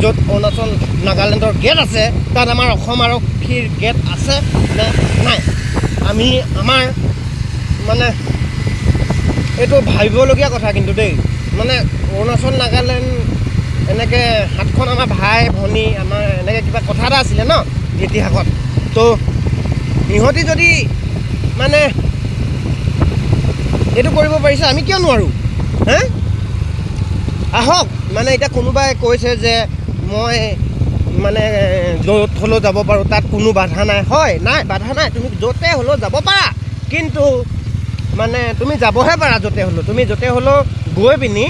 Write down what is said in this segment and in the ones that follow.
য'ত অৰুণাচল নাগালেণ্ডৰ গেট আছে তাত আমাৰ অসম আৰক্ষীৰ গেট আছে নে নাই আমি আমাৰ মানে এইটো ভাবিবলগীয়া কথা কিন্তু দেই মানে অৰুণাচল নাগালেণ্ড এনেকৈ হাতখন আমাৰ ভাই ভনী আমাৰ এনেকৈ কিবা কথা এটা আছিলে ন ইতিহাসত তো সিহঁতি যদি মানে এইটো কৰিব পাৰিছে আমি কিয় নোৱাৰোঁ হে আহক মানে এতিয়া কোনোবাই কৈছে যে মই মানে য'ত হ'লেও যাব পাৰোঁ তাত কোনো বাধা নাই হয় নাই বাধা নাই তুমি য'তে হ'লেও যাব পাৰা কিন্তু মানে তুমি যাবহে পাৰা য'তে হ'লেও তুমি য'তে হ'লেও গৈ পিনি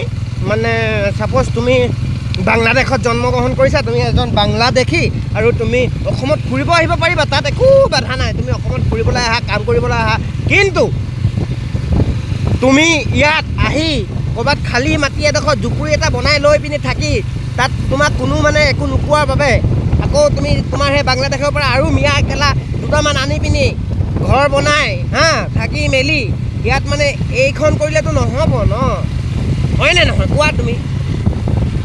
মানে ছাপ'জ তুমি বাংলাদেশত জন্মগ্ৰহণ কৰিছা তুমি এজন বাংলাদেশী আৰু তুমি অসমত ফুৰিব আহিব পাৰিবা তাত একো বাধা নাই তুমি অসমত ফুৰিবলৈ আহা কাম কৰিবলৈ আহা কিন্তু তুমি ইয়াত আহি ক'ৰবাত খালী মাটি এডোখৰ জুপুৰি এটা বনাই লৈ পিনি থাকি তাত তোমাক কোনো মানে একো নোপোৱাৰ বাবে আকৌ তুমি তোমাৰ সেই বাংলাদেশৰ পৰা আৰু মিয়া খেলা দুটামান আনি পিনি ঘৰ বনাই থাকি মেলি ইয়াত মানে এইখন কৰিলেতো নহ'ব ন হয়নে নহয় কোৱা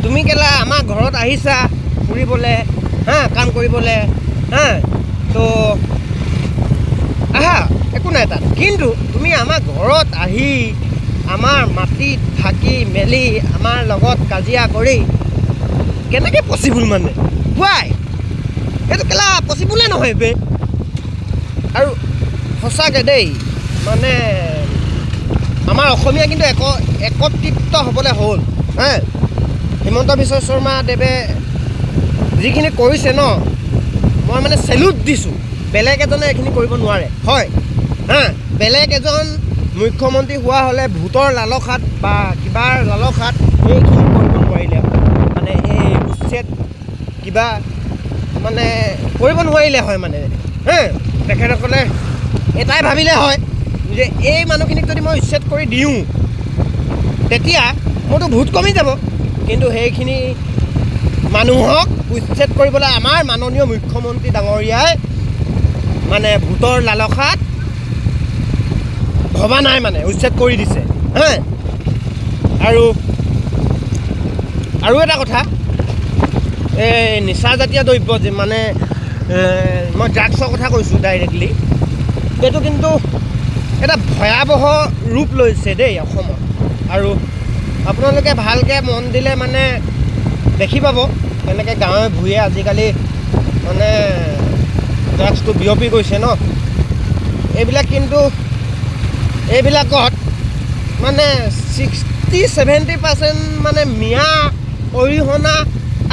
তুমি কেলা আমাৰ ঘৰত আহিছা ফুৰিবলৈ কাম কৰিবলৈ তো আহা একো নাই তাত কিন্তু তুমি আমাৰ ঘৰত আহি আমাৰ মাটিত থাকি মেলি আমাৰ লগত কাজিয়া কৰি কেনেকৈ পচিবল মানে ৱাই এইটো কেলা পচিবলে নহয় বে আৰু সঁচাকৈ দেই মানে আমাৰ অসমীয়া কিন্তু একত্ৰিত হ'বলৈ হ'ল হিমন্ত বিশ্ব শৰ্মা দেৱে যিখিনি কৰিছে ন মই মানে চেলুট দিছোঁ বেলেগ এজনে এইখিনি কৰিব নোৱাৰে হয় বেলেগ এজন মুখ্যমন্ত্ৰী হোৱা হ'লে ভোটৰ লালসাত বা কিবাৰ লালসাত এইখিনি কৰিব নোৱাৰিলে মানে এই উচ্ছেদ কিবা মানে কৰিব নোৱাৰিলে হয় মানে তেখেতসকলে এটাই ভাবিলে হয় যে এই মানুহখিনিক যদি মই উচ্ছেদ কৰি দিওঁ তেতিয়া মোৰতো ভোট কমি যাব কিন্তু সেইখিনি মানুহক উচ্ছেদ কৰিবলৈ আমাৰ মাননীয় মুখ্যমন্ত্ৰী ডাঙৰীয়াই মানে ভোটৰ লালসাত ভবা নাই মানে উচ্ছেদ কৰি দিছে আৰু এটা কথা এই নিচাজাতীয় দ্ৰব্য যে মানে মই ড্ৰাগছৰ কথা কৈছোঁ ডাইৰেক্টলি এইটো কিন্তু এটা ভয়াৱহ ৰূপ লৈছে দেই অসমত আৰু আপোনালোকে ভালকৈ মন দিলে মানে দেখি পাব কেনেকৈ গাঁৱে ভূঞে আজিকালি মানে ড্ৰাগছটো বিয়পি গৈছে ন এইবিলাকত মানে 60-70% মানে মিয়া অৰিহণা